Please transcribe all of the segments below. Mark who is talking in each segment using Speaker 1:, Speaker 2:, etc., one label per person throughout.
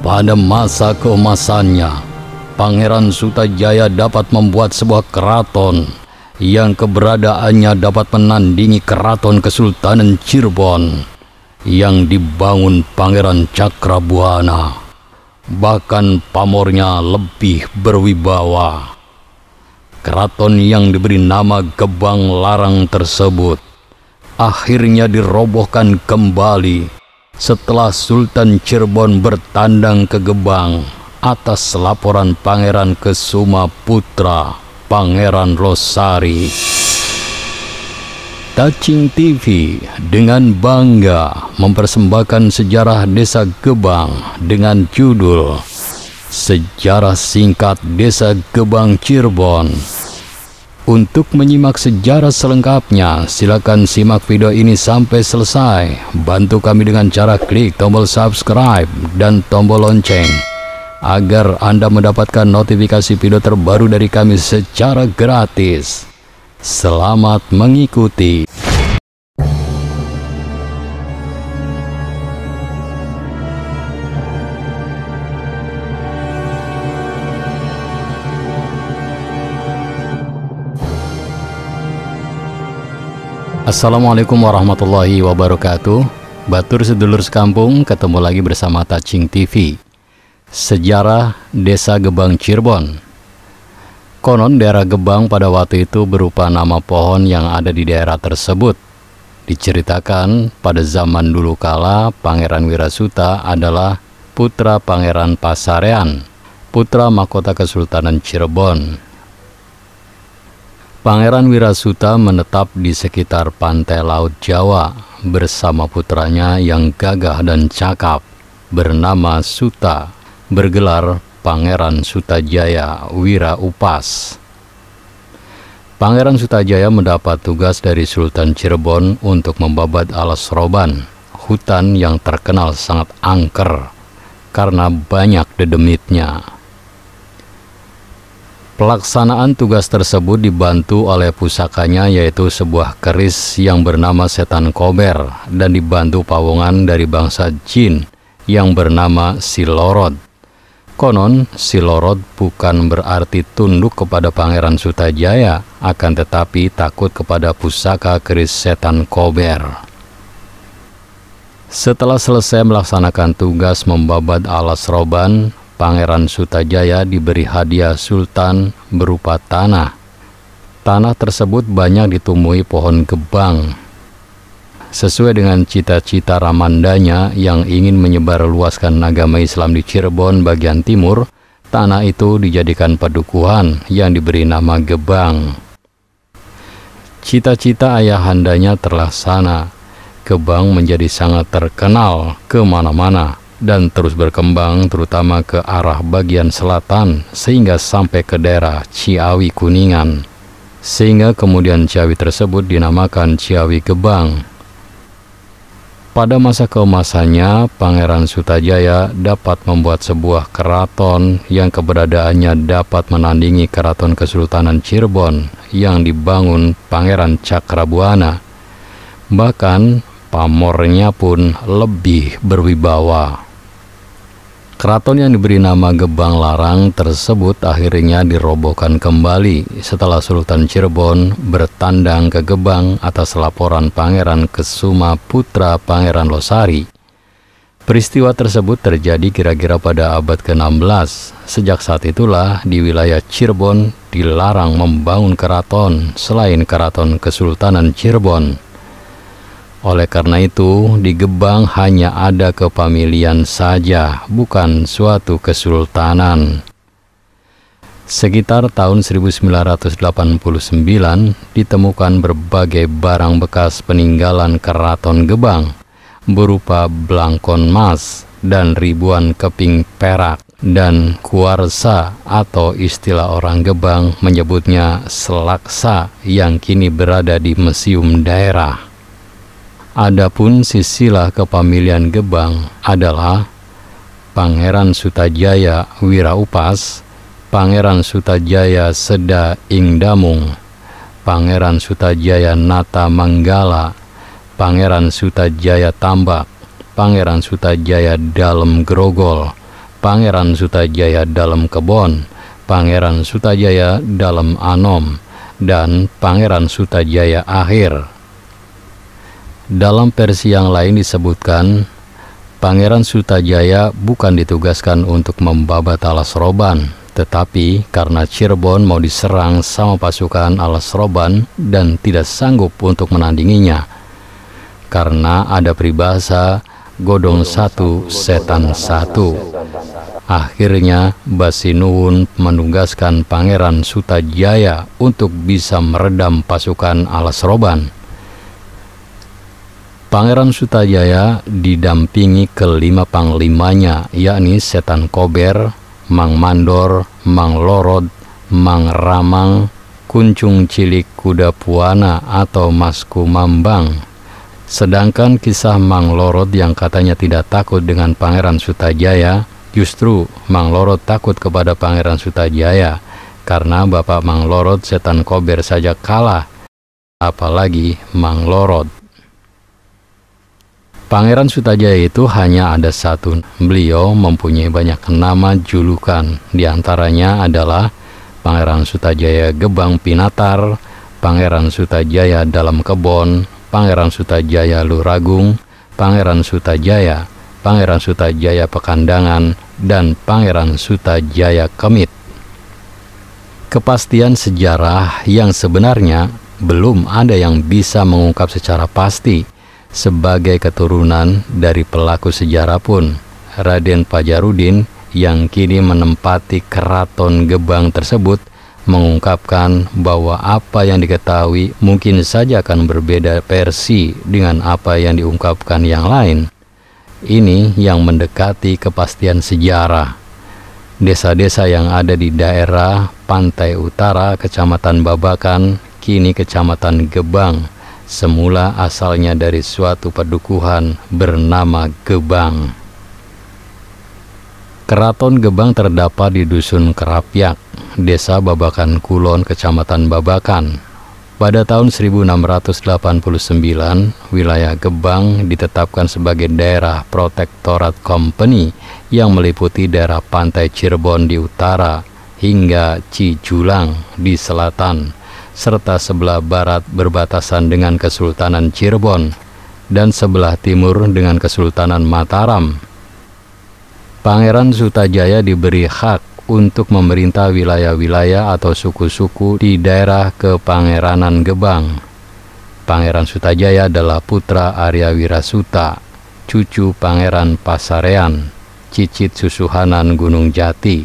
Speaker 1: Pada masa keemasannya, Pangeran Sutajaya dapat membuat sebuah keraton yang keberadaannya dapat menandingi keraton Kesultanan Cirebon yang dibangun Pangeran Cakrabuana. Bahkan pamornya lebih berwibawa. Keraton yang diberi nama Gebang Larang tersebut akhirnya dirobohkan kembali setelah Sultan Cirebon bertandang ke Gebang atas laporan Pangeran Kesuma Putra Pangeran Losari. Tacing TV dengan bangga mempersembahkan sejarah Desa Gebang dengan judul Sejarah Singkat Desa Gebang Cirebon. Untuk menyimak sejarah selengkapnya, silakan simak video ini sampai selesai. Bantu kami dengan cara klik tombol subscribe dan tombol lonceng agar Anda mendapatkan notifikasi video terbaru dari kami secara gratis. Selamat mengikuti. Assalamualaikum warahmatullahi wabarakatuh. Batur sedulur sekampung, ketemu lagi bersama Tacing TV. Sejarah Desa Gebang Cirebon. Konon daerah Gebang pada waktu itu berupa nama pohon yang ada di daerah tersebut. Diceritakan pada zaman dulu kala Pangeran Wirasuta adalah putra Pangeran Pasarean, putra mahkota Kesultanan Cirebon. Pangeran Wirasuta menetap di sekitar pantai Laut Jawa bersama putranya yang gagah dan cakap bernama Suta, bergelar Pangeran Sutajaya Wira Upas. Pangeran Sutajaya mendapat tugas dari Sultan Cirebon untuk membabat Alas Roban, hutan yang terkenal sangat angker karena banyak dedemitnya. Pelaksanaan tugas tersebut dibantu oleh pusakanya, yaitu sebuah keris yang bernama Setan Kober, dan dibantu pawongan dari bangsa Jin yang bernama Silorod. Konon Silorod bukan berarti tunduk kepada Pangeran Sutajaya, akan tetapi takut kepada pusaka keris Setan Kober. Setelah selesai melaksanakan tugas membabat Alas Roban, Pangeran Sutajaya diberi hadiah Sultan berupa tanah. Tanah tersebut banyak ditumbuhi pohon gebang. Sesuai dengan cita-cita ramandanya yang ingin menyebarluaskan agama Islam di Cirebon bagian timur, tanah itu dijadikan padukuhan yang diberi nama Gebang. Cita-cita ayahandanya terlaksana. Gebang menjadi sangat terkenal kemana-mana dan terus berkembang terutama ke arah bagian selatan sehingga sampai ke daerah Ciawi Kuningan, sehingga kemudian Ciawi tersebut dinamakan Ciawi Gebang. Pada masa keemasannya, Pangeran Sutajaya dapat membuat sebuah keraton yang keberadaannya dapat menandingi keraton Kesultanan Cirebon yang dibangun Pangeran Cakrabuana. Bahkan pamornya pun lebih berwibawa. Keraton yang diberi nama Gebang Larang tersebut akhirnya dirobohkan kembali setelah Sultan Cirebon bertandang ke Gebang atas laporan Pangeran Kesuma Putra Pangeran Losari. Peristiwa tersebut terjadi kira-kira pada abad ke-16. Sejak saat itulah di wilayah Cirebon dilarang membangun keraton selain keraton Kesultanan Cirebon. Oleh karena itu, di Gebang hanya ada kepamilian saja, bukan suatu kesultanan. Sekitar tahun 1989, ditemukan berbagai barang bekas peninggalan Keraton Gebang, berupa belangkon emas dan ribuan keping perak dan kuarsa atau istilah orang Gebang menyebutnya selaksa yang kini berada di museum daerah. Adapun silsilah kepamilian Gebang adalah Pangeran Sutajaya Wira Upas, Pangeran Sutajaya Seda Ingdamung, Pangeran Sutajaya Nata Manggala, Pangeran Sutajaya Tambak, Pangeran Sutajaya Dalem Grogol, Pangeran Sutajaya dalam Kebon, Pangeran Sutajaya dalam Anom, dan Pangeran Sutajaya akhir. Dalam versi yang lain disebutkan, Pangeran Sutajaya bukan ditugaskan untuk membabat Alas Roban, tetapi karena Cirebon mau diserang sama pasukan Alas Roban dan tidak sanggup untuk menandinginya, karena ada peribahasa godong satu, setan satu. Akhirnya Basinuwun menugaskan Pangeran Sutajaya untuk bisa meredam pasukan Alas Roban. Pangeran Sutajaya didampingi kelima panglimanya, yakni Setan Kober, Mang Mandor, Mang Lorod, Mang Ramang, Kuncung Cilik Kuda Puana atau Mas Kumambang. Sedangkan kisah Mang Lorod yang katanya tidak takut dengan Pangeran Sutajaya, justru Mang Lorod takut kepada Pangeran Sutajaya karena bapak Mang Lorod Setan Kober saja kalah, apalagi Mang Lorod. Pangeran Sutajaya itu hanya ada satu. Beliau mempunyai banyak nama julukan, diantaranya adalah Pangeran Sutajaya Gebang Pinatar, Pangeran Sutajaya dalam Kebon, Pangeran Sutajaya Luragung, Pangeran Sutajaya, Pangeran Sutajaya Pekandangan, dan Pangeran Sutajaya Kemit. Kepastian sejarah yang sebenarnya belum ada yang bisa mengungkap secara pasti. Sebagai keturunan dari pelaku sejarah pun, Raden Pajarudin yang kini menempati Keraton Gebang tersebut mengungkapkan bahwa apa yang diketahui mungkin saja akan berbeda versi dengan apa yang diungkapkan yang lain. Ini yang mendekati kepastian sejarah. Desa-desa yang ada di daerah pantai utara Kecamatan Babakan, kini Kecamatan Gebang, semula asalnya dari suatu padukuhan bernama Gebang. Keraton Gebang terdapat di Dusun Kerapyak, Desa Babakan Kulon, Kecamatan Babakan. Pada tahun 1689, wilayah Gebang ditetapkan sebagai daerah protektorat company yang meliputi daerah pantai Cirebon di utara hingga Cijulang di selatan, serta sebelah barat berbatasan dengan Kesultanan Cirebon dan sebelah timur dengan Kesultanan Mataram. Pangeran Sutajaya diberi hak untuk memerintah wilayah-wilayah atau suku-suku di daerah Kepangeranan Gebang. Pangeran Sutajaya adalah putra Arya Wirasuta, cucu Pangeran Pasarean, cicit Susuhanan Gunung Jati.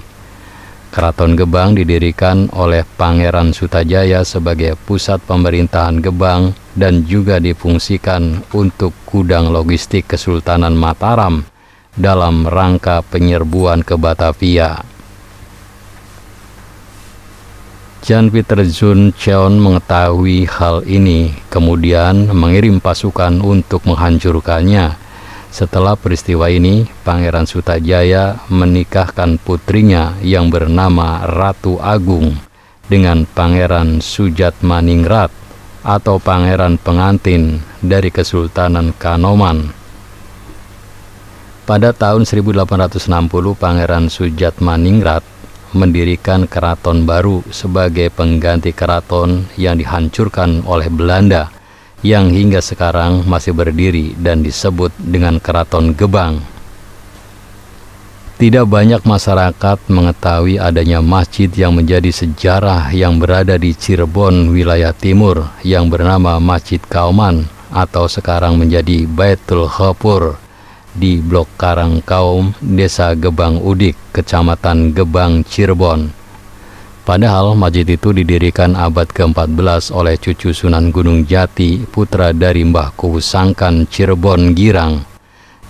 Speaker 1: Keraton Gebang didirikan oleh Pangeran Sutajaya sebagai pusat pemerintahan Gebang dan juga difungsikan untuk gudang logistik Kesultanan Mataram dalam rangka penyerbuan ke Batavia. Jan Pieter Zoon Cheon mengetahui hal ini, kemudian mengirim pasukan untuk menghancurkannya. Setelah peristiwa ini, Pangeran Sutajaya menikahkan putrinya yang bernama Ratu Agung dengan Pangeran Sujatmaningrat atau Pangeran Pengantin dari Kesultanan Kanoman. Pada tahun 1860, Pangeran Sujatmaningrat mendirikan keraton baru sebagai pengganti keraton yang dihancurkan oleh Belanda, yang hingga sekarang masih berdiri dan disebut dengan Keraton Gebang. Tidak banyak masyarakat mengetahui adanya masjid yang menjadi sejarah yang berada di Cirebon, wilayah timur, yang bernama Masjid Kauman atau sekarang menjadi Baitul Ghafur di Blok Karangkaum, Desa Gebang Udik, Kecamatan Gebang, Cirebon. Padahal masjid itu didirikan abad ke-14 oleh cucu Sunan Gunung Jati, putra dari Mbah Kuwu Sangkan Cirebon Girang,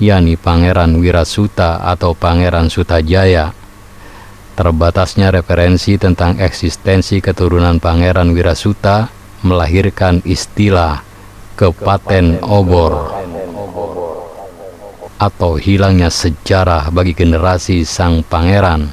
Speaker 1: yakni Pangeran Wirasuta atau Pangeran Sutajaya. Terbatasnya referensi tentang eksistensi keturunan Pangeran Wirasuta melahirkan istilah kepaten obor atau hilangnya sejarah bagi generasi sang pangeran.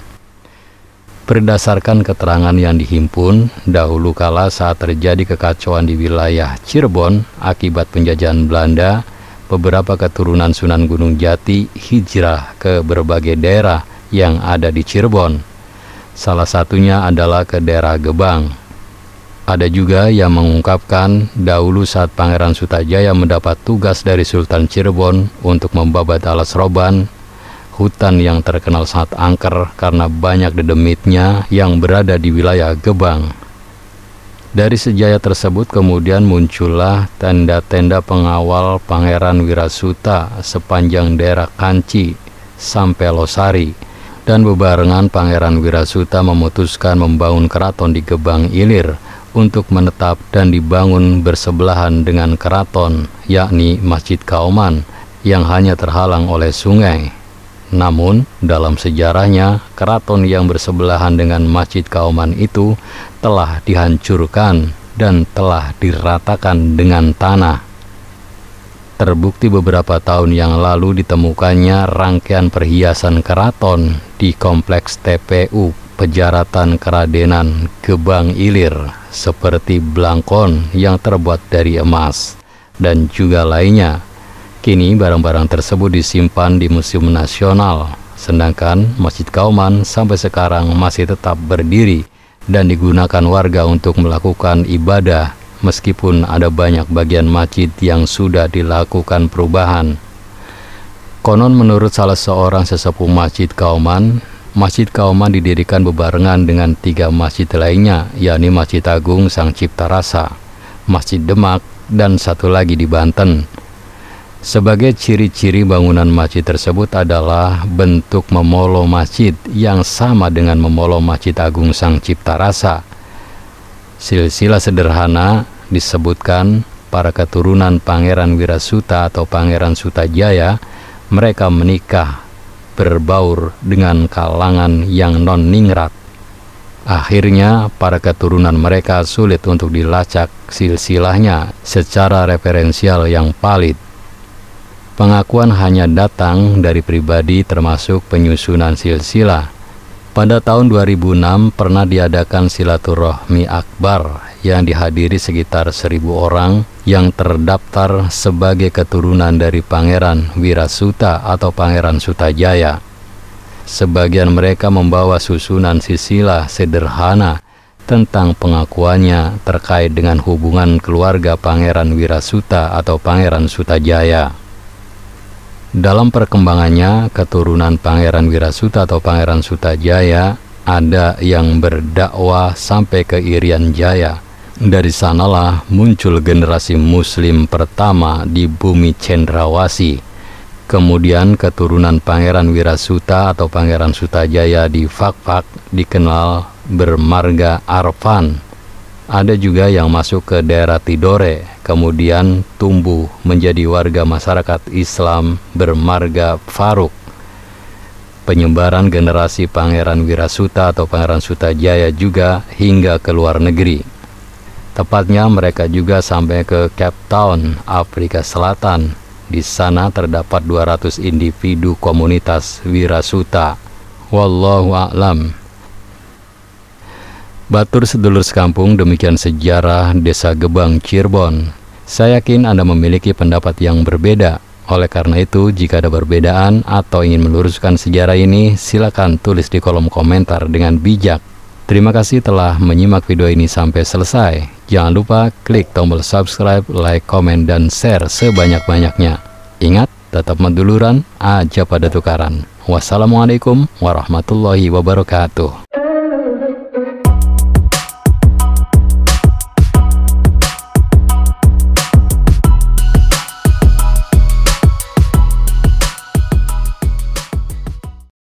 Speaker 1: Berdasarkan keterangan yang dihimpun, dahulu kala saat terjadi kekacauan di wilayah Cirebon akibat penjajahan Belanda, beberapa keturunan Sunan Gunung Jati hijrah ke berbagai daerah yang ada di Cirebon. Salah satunya adalah ke daerah Gebang. Ada juga yang mengungkapkan dahulu saat Pangeran Sutajaya mendapat tugas dari Sultan Cirebon untuk membabat alas roban, hutan yang terkenal sangat angker karena banyak dedemitnya yang berada di wilayah Gebang. Dari sejarah tersebut kemudian muncullah tenda-tenda pengawal Pangeran Wirasuta sepanjang daerah Kanci sampai Losari, dan bebarengan Pangeran Wirasuta memutuskan membangun keraton di Gebang Ilir untuk menetap dan dibangun bersebelahan dengan keraton, yakni Masjid Kauman yang hanya terhalang oleh sungai. Namun, dalam sejarahnya, keraton yang bersebelahan dengan Masjid Kauman itu telah dihancurkan dan telah diratakan dengan tanah. Terbukti beberapa tahun yang lalu ditemukannya rangkaian perhiasan keraton di kompleks TPU Pejaratan Keradenan Gebang Ilir, seperti blangkon yang terbuat dari emas, dan juga lainnya. Kini barang-barang tersebut disimpan di Museum Nasional, sedangkan Masjid Kauman sampai sekarang masih tetap berdiri dan digunakan warga untuk melakukan ibadah, meskipun ada banyak bagian masjid yang sudah dilakukan perubahan. Konon menurut salah seorang sesepuh Masjid Kauman didirikan bebarengan dengan 3 masjid lainnya, yakni Masjid Agung Sang Cipta Rasa, Masjid Demak, dan satu lagi di Banten. Sebagai ciri-ciri bangunan masjid tersebut adalah bentuk memolo masjid yang sama dengan memolo Masjid Agung Sang Cipta Rasa. Silsilah sederhana disebutkan para keturunan Pangeran Wirasuta atau Pangeran Sutajaya, mereka menikah berbaur dengan kalangan yang non-ningrat. Akhirnya para keturunan mereka sulit untuk dilacak silsilahnya secara referensial yang valid. Pengakuan hanya datang dari pribadi termasuk penyusunan silsilah. Pada tahun 2006 pernah diadakan silaturahmi akbar yang dihadiri sekitar 1.000 orang yang terdaftar sebagai keturunan dari Pangeran Wirasuta atau Pangeran Sutajaya. Sebagian mereka membawa susunan silsilah sederhana tentang pengakuannya terkait dengan hubungan keluarga Pangeran Wirasuta atau Pangeran Sutajaya. Dalam perkembangannya, keturunan Pangeran Wirasuta atau Pangeran Sutajaya ada yang berdakwah sampai ke Irian Jaya. Dari sanalah muncul generasi Muslim pertama di bumi Cendrawasih. Kemudian keturunan Pangeran Wirasuta atau Pangeran Sutajaya di Fakfak dikenal bermarga Arfan. Ada juga yang masuk ke daerah Tidore, kemudian tumbuh menjadi warga masyarakat Islam bermarga Faruk. Penyebaran generasi Pangeran Wirasuta atau Pangeran Sutajaya juga hingga ke luar negeri. Tepatnya mereka juga sampai ke Cape Town, Afrika Selatan. Di sana terdapat 200 individu komunitas Wirasuta. Wallahu a'lam. Batur sedulur sekampung, demikian sejarah Desa Gebang, Cirebon. Saya yakin Anda memiliki pendapat yang berbeda. Oleh karena itu, jika ada perbedaan atau ingin meluruskan sejarah ini, silakan tulis di kolom komentar dengan bijak. Terima kasih telah menyimak video ini sampai selesai. Jangan lupa klik tombol subscribe, like, komen, dan share sebanyak-banyaknya. Ingat, tetap meduluran aja pada tukaran. Wassalamualaikum warahmatullahi wabarakatuh.